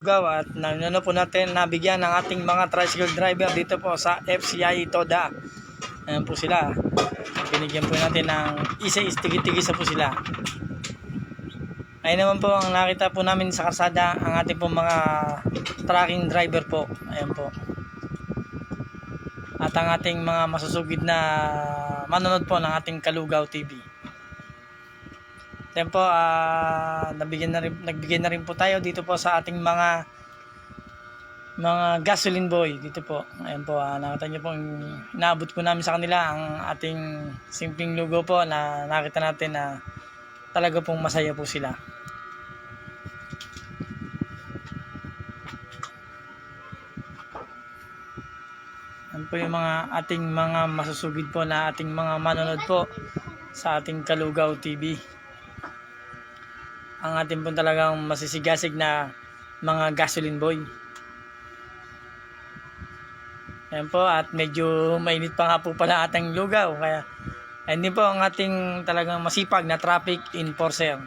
Kalugaw at nanonood po natin nabigyan ng ating mga tricycle driver dito po sa FCI Toda. Ayan po sila. Binigyan po natin ng isa-istigit-tigisa po sila. Ayun naman po ang nakita po namin sa kalsada ang ating po mga trucking driver po. Ayan po. At ang ating mga masusugid na manonood po ng ating Kalugaw TV. Then po, nagbigay na rin po tayo dito po sa ating mga gasoline boy dito po. Ayan po, nakita nyo po, inaabot po namin sa kanila ang ating simpleng lugo po na nakita natin na talaga pong masaya po sila. Ayan po yung ating mga masusugid po na ating mga manonood po sa ating Kalugaw TV. Ang ating po talagang masisigasig na mga gasoline boy. Ayan po, at medyo mainit pa nga po pala ating lugaw. Kaya hindi po ang ating talagang masipag na traffic enforcer.